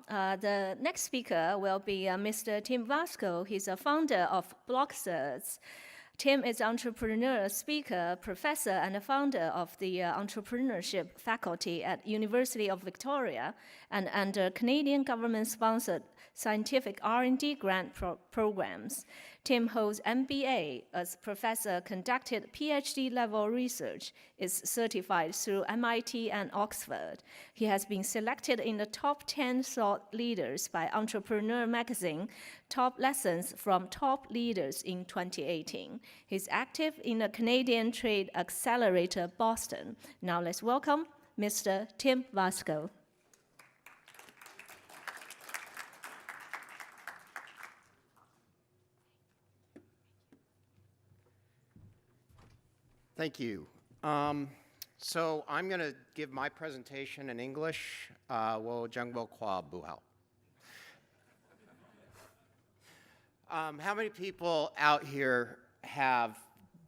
The next speaker will be Mr. Tim Vasko. He's a founder of BlockCerts. Tim is entrepreneur, speaker, professor, and a founder of the entrepreneurship faculty at University of Victoria and under Canadian government-sponsored scientific R&D grant programs. Tim holds MBA as professor, conducted PhD-level research, is certified through MIT and Oxford. He has been selected in the top 10 thought leaders by Entrepreneur magazine, top lessons from top leaders in 2018. He's active in the Canadian Trade Accelerator Boston. Now let's welcome Mr. Tim Vasko. Thank you. So I'm going to give my presentation in English. Wo Jungbo Kwa Buhao. How many people out here have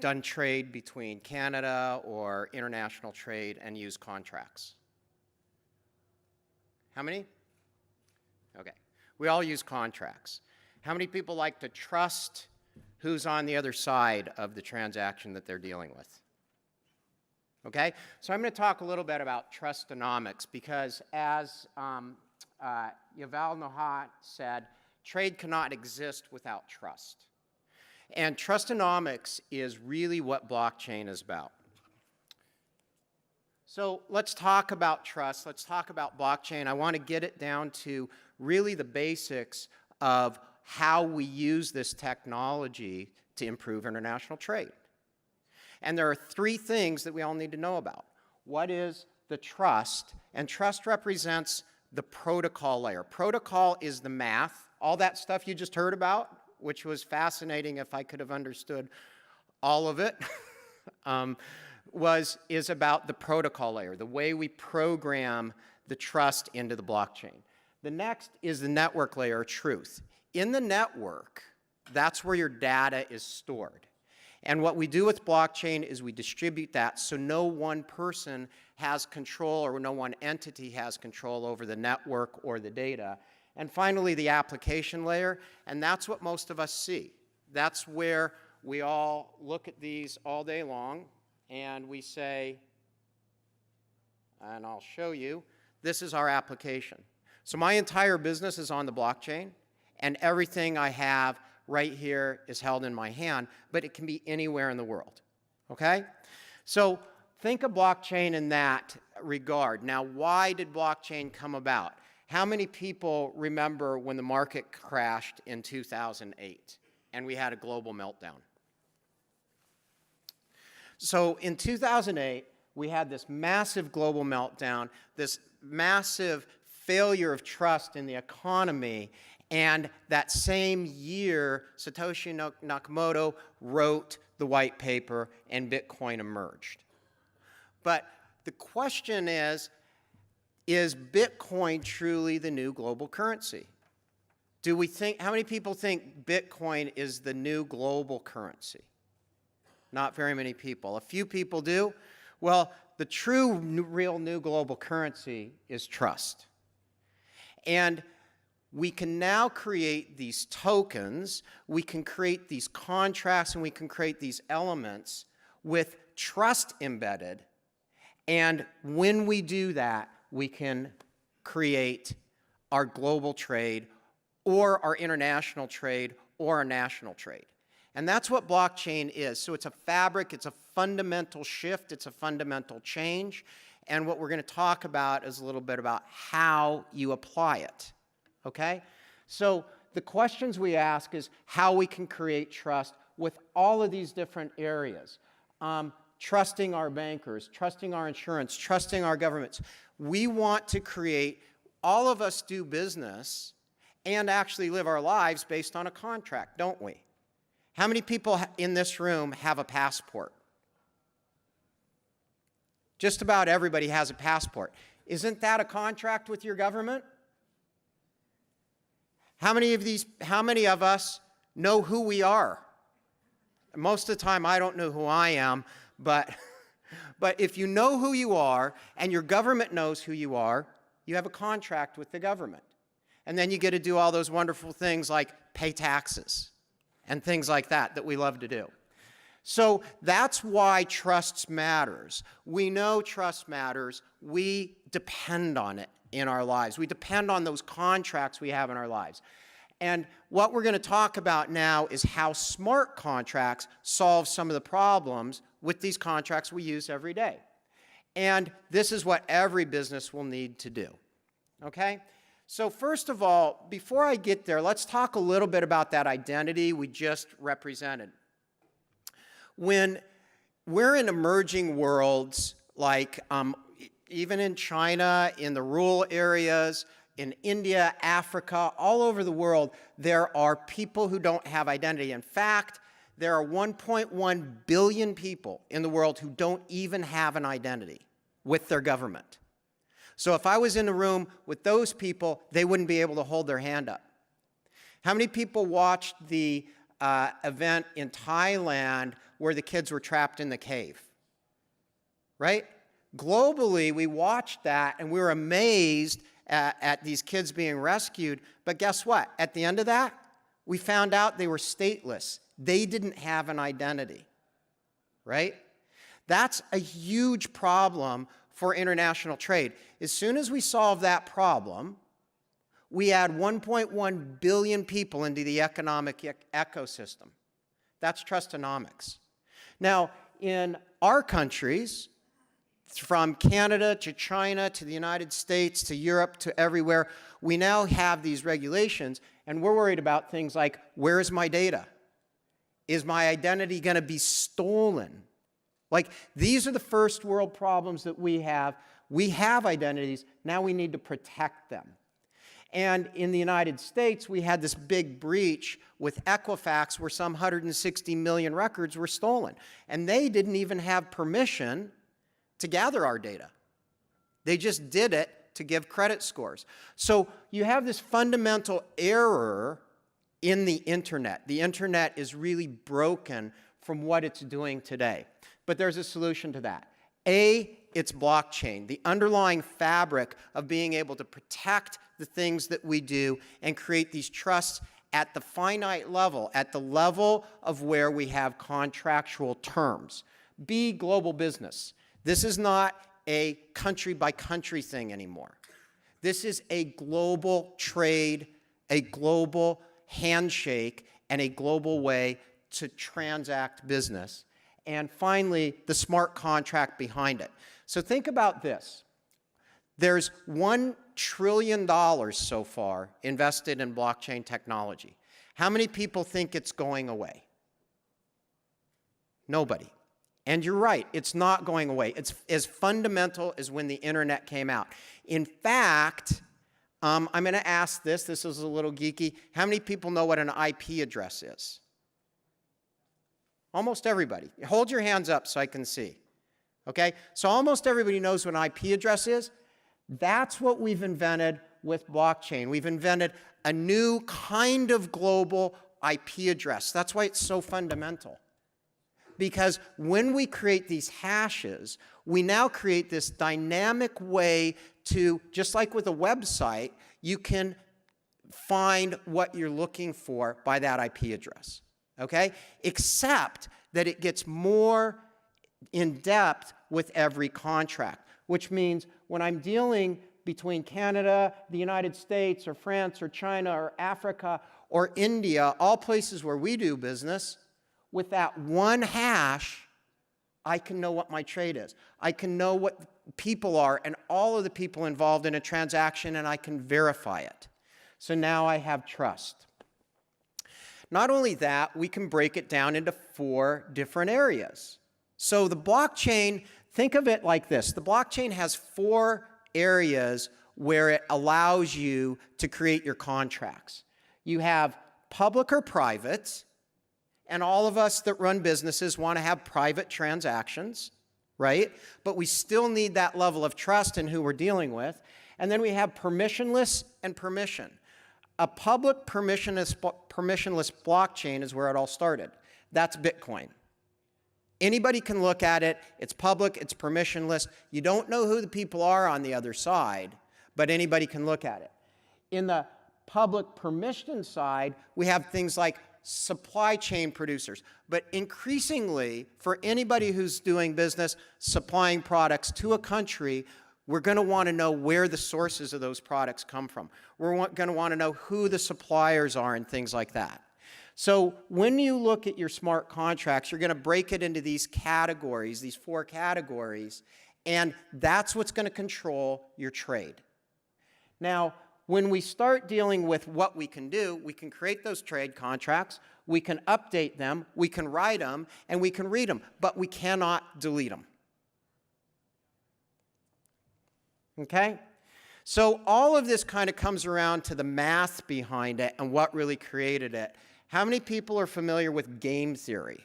done trade between Canada or international trade and used contracts? How many? Okay. We all use contracts. How many people like to trust who's on the other side of the transaction that they're dealing with? Okay, so I'm going to talk a little bit about trustonomics because as Yuval Noah said, trade cannot exist without trust. And trustonomics is really what blockchain is about. So let's talk about trust. Let's talk about blockchain. I want to get it down to really the basics of how we use this technology to improve international trade. And there are three things that we all need to know about. What is the trust? And trust represents the protocol layer. Protocol is the math, all that stuff you just heard about, which was fascinating if I could have understood all of it, is about the protocol layer, the way we program the trust into the blockchain. The next is the network layer, truth. In the network, that's where your data is stored. And what we do with blockchain is we distribute that so no one person has control or no one entity has control over the network or the data. And finally, the application layer, and that's what most of us see. That's where we all look at these all day long and we say, and I'll show you, this is our application. So my entire business is on the blockchain and everything I have right here is held in my hand, but it can be anywhere in the world, okay? So think of blockchain in that regard. Now, why did blockchain come about? How many people remember when the market crashed in 2008 and we had a global meltdown? So in 2008, we had this massive global meltdown, this massive failure of trust in the economy. And that same year, Satoshi Nakamoto wrote the white paper and Bitcoin emerged. But the question is Bitcoin truly the new global currency? Do we think, how many people think Bitcoin is the new global currency? Not very many people. A few people do. Well, the true real new global currency is trust. And we can now create these tokens, we can create these contracts, and we can create these elements with trust embedded. And when we do that, we can create our global trade or our international trade or our national trade. And that's what blockchain is. So it's a fabric, it's a fundamental shift, it's a fundamental change. And what we're going to talk about is a little bit about how you apply it. Okay? So the questions we ask is how we can create trust with all of these different areas. Trusting our bankers, trusting our insurance, trusting our governments. We want to create, all of us do business and actually live our lives based on a contract, don't we? How many people in this room have a passport? Just about everybody has a passport. Isn't that a contract with your government? How many of us know who we are? Most of the time, I don't know who I am, but if you know who you are and your government knows who you are, you have a contract with the government. And then you get to do all those wonderful things like pay taxes and things like that that we love to do. So that's why trust matters. We know trust matters. We depend on it in our lives. We depend on those contracts we have in our lives. And what we're going to talk about now is how smart contracts solve some of the problems with these contracts we use every day. And this is what every business will need to do. Okay? So first of all, before I get there, let's talk a little bit about that identity we just represented. When we're in emerging worlds, like even in China, in the rural areas, in India, Africa, all over the world, there are people who don't have identity. In fact, there are 1.1 billion people in the world who don't even have an identity with their government. So if I was in a room with those people, they wouldn't be able to hold their hand up. How many people watched the event in Thailand where the kids were trapped in the cave? Right? Globally, we watched that and we were amazed at these kids being rescued. But guess what? At the end of that, we found out they were stateless. They didn't have an identity. Right? That's a huge problem for international trade. As soon as we solve that problem, we add 1.1 billion people into the economic ecosystem. That's trustonomics. Now, in our countries, from Canada to China to the United States to Europe to everywhere, we now have these regulations, and we're worried about things like, where's my data? Is my identity going to be stolen? Like, these are the first world problems that we have. We have identities. Now we need to protect them. And in the United States, we had this big breach with Equifax where some 160 million records were stolen. And they didn't even have permission to gather our data. They just did it to give credit scores. So you have this fundamental error in the internet. The internet is really broken from what it's doing today. But there's a solution to that. It's blockchain, the underlying fabric of being able to protect the things that we do and create these trusts at the finite level, at the level of where we have contractual terms. B, global business. This is not a country-by-country thing anymore. This is a global trade, a global handshake, and a global way to transact business. And finally, the smart contract behind it. So think about this. There's $1 trillion so far invested in blockchain technology. How many people think it's going away? Nobody. And you're right, it's not going away. It's as fundamental as when the internet came out. In fact, I'm going to ask this is a little geeky. How many people know what an IP address is? Almost everybody. Hold your hands up so I can see. Okay? So almost everybody knows what an IP address is. That's what we've invented with blockchain. We've invented a new kind of global IP address. That's why it's so fundamental. Because when we create these hashes, we now create this dynamic way to, just like with a website, you can find what you're looking for by that IP address. Okay? Except that it gets more in depth with every contract, which means when I'm dealing between Canada, the United States, or France, or China, or Africa, or India, all places where we do business, with that one hash, I can know what my trade is. I can know what people are and all of the people involved in a transaction, and I can verify it. So now I have trust. Not only that, we can break it down into 4 different areas. So the blockchain, think of it like this. The blockchain has 4 areas where it allows you to create your contracts. You have public or private, and all of us that run businesses want to have private transactions, right? But we still need that level of trust in who we're dealing with. And then we have permissionless and permission. A public permissionless blockchain is where it all started. That's Bitcoin. Anybody can look at it. It's public. It's permissionless. You don't know who the people are on the other side, but anybody can look at it. In the public permission side, we have things like supply chain producers. But increasingly, for anybody who's doing business, supplying products to a country, we're going to want to know where the sources of those products come from. We're going to want to know who the suppliers are and things like that. So when you look at your smart contracts, you're going to break it into these categories, these 4 categories, and that's what's going to control your trade. Now, when we start dealing with what we can do, we can create those trade contracts, we can update them, we can write them, and we can read them, but we cannot delete them. Okay? So all of this kind of comes around to the math behind it and what really created it. How many people are familiar with game theory?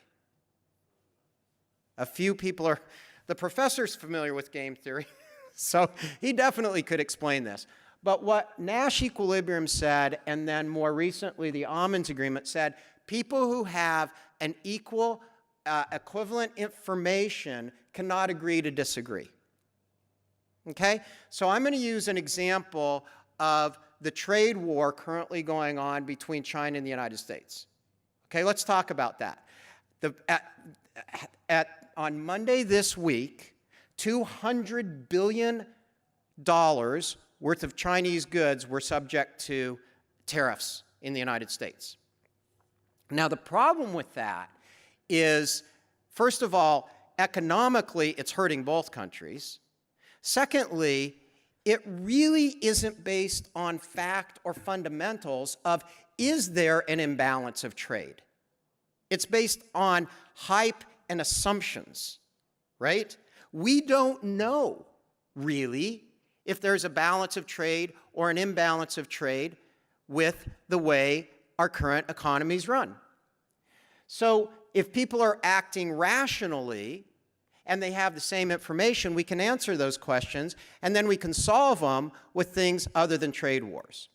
A few people are. The professor's familiar with game theory, so he definitely could explain this. But what Nash equilibrium said, and then more recently the Almonds Agreement said, people who have an equivalent information cannot agree to disagree. Okay? So I'm going to use an example of the trade war currently going on between China and the United States. Okay, let's talk about that. On Monday this week, $200 billion worth of Chinese goods were subject to tariffs in the United States. Now, the problem with that is, first of all, economically, it's hurting both countries. Secondly, it really isn't based on fact or fundamentals of, is there an imbalance of trade? It's based on hype and assumptions, right? We don't know, really, if there's a balance of trade or an imbalance of trade with the way our current economies run. So if people are acting rationally, and they have the same information, we can answer those questions, and then we can solve them with things other than trade wars.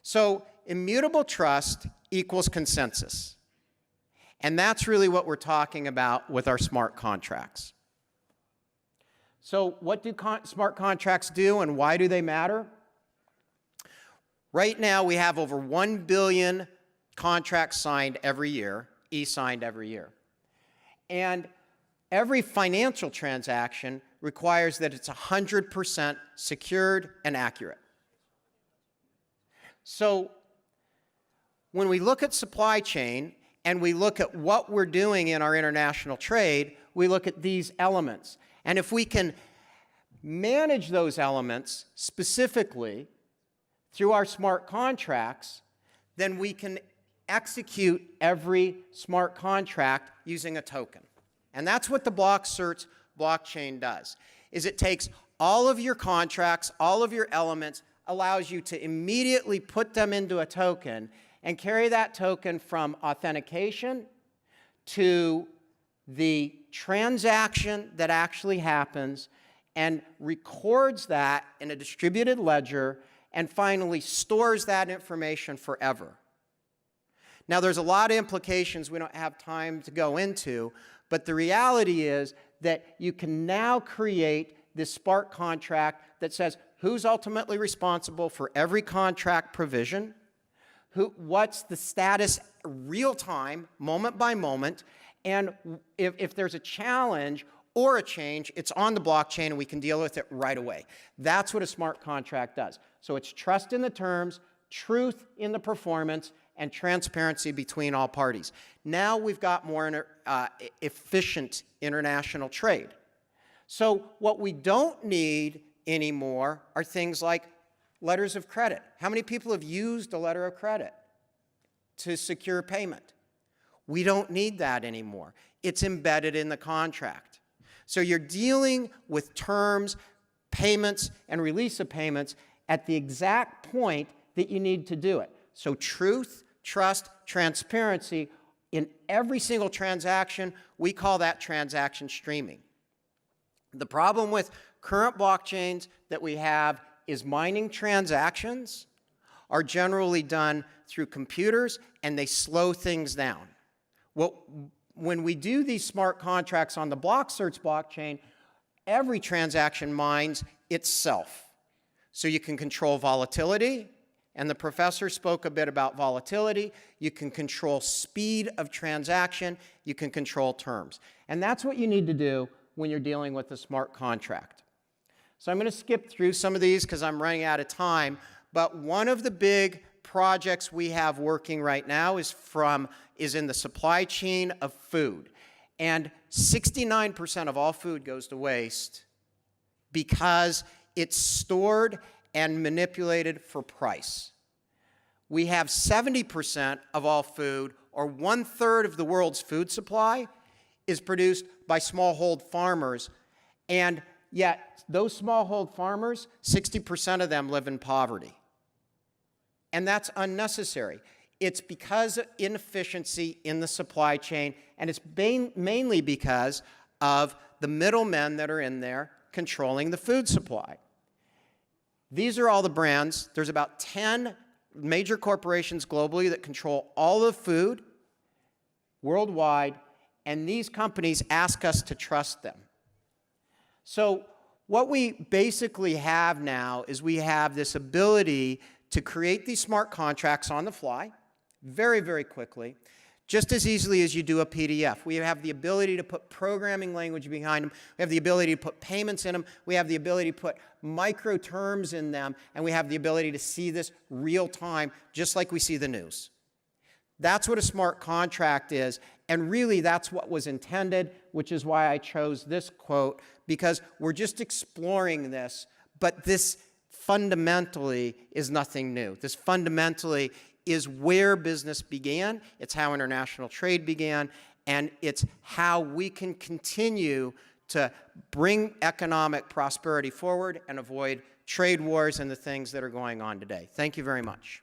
So immutable trust equals consensus. And that's really what we're talking about with our smart contracts. So what do smart contracts do, and why do they matter? Right now, we have over 1 billion contracts signed every year, e-signed every year. And every financial transaction requires that it's 100% secured and accurate. So when we look at supply chain and we look at what we're doing in our international trade, we look at these elements. And if we can manage those elements specifically through our smart contracts, then we can execute every smart contract using a token. And that's what the BlockCerts blockchain does, is it takes all of your contracts, all of your elements, allows you to immediately put them into a token and carry that token from authentication to the transaction that actually happens and records that in a distributed ledger and finally stores that information forever. Now, there's a lot of implications we don't have time to go into, but the reality is that you can now create this smart contract that says who's ultimately responsible for every contract provision, what's the status real-time, moment by moment, and if there's a challenge or a change, it's on the blockchain and we can deal with it right away. That's what a smart contract does. So it's trust in the terms, truth in the performance, and transparency between all parties. Now we've got more efficient international trade. So what we don't need anymore are things like letters of credit. How many people have used a letter of credit to secure payment? We don't need that anymore. It's embedded in the contract. So you're dealing with terms, payments, and release of payments at the exact point that you need to do it. So truth, trust, transparency in every single transaction, we call that transaction streaming. The problem with current blockchains that we have is mining transactions are generally done through computers and they slow things down. When we do these smart contracts on the BlockCerts blockchain, every transaction mines itself. So you can control volatility, and the professor spoke a bit about volatility. You can control speed of transaction. You can control terms. And that's what you need to do when you're dealing with a smart contract. So I'm going to skip through some of these because I'm running out of time. But one of the big projects we have working right now is in the supply chain of food. And 69% of all food goes to waste because it's stored and manipulated for price. We have 70% of all food, or 1/3 of the world's food supply, is produced by smallhold farmers. And yet, those smallhold farmers, 60% of them live in poverty. And that's unnecessary. It's because of inefficiency in the supply chain, and it's mainly because of the middlemen that are in there controlling the food supply. These are all the brands. There's about 10 major corporations globally that control all the food worldwide, and these companies ask us to trust them. So what we basically have now is we have this ability to create these smart contracts on the fly very, very quickly, just as easily as you do a PDF. We have the ability to put programming language behind them. We have the ability to put payments in them. We have the ability to put micro terms in them. And we have the ability to see this real time, just like we see the news. That's what a smart contract is. And really, that's what was intended, which is why I chose this quote, because we're just exploring this. But this fundamentally is nothing new. This fundamentally is where business began, it's how international trade began, and it's how we can continue to bring economic prosperity forward and avoid trade wars and the things that are going on today. Thank you very much.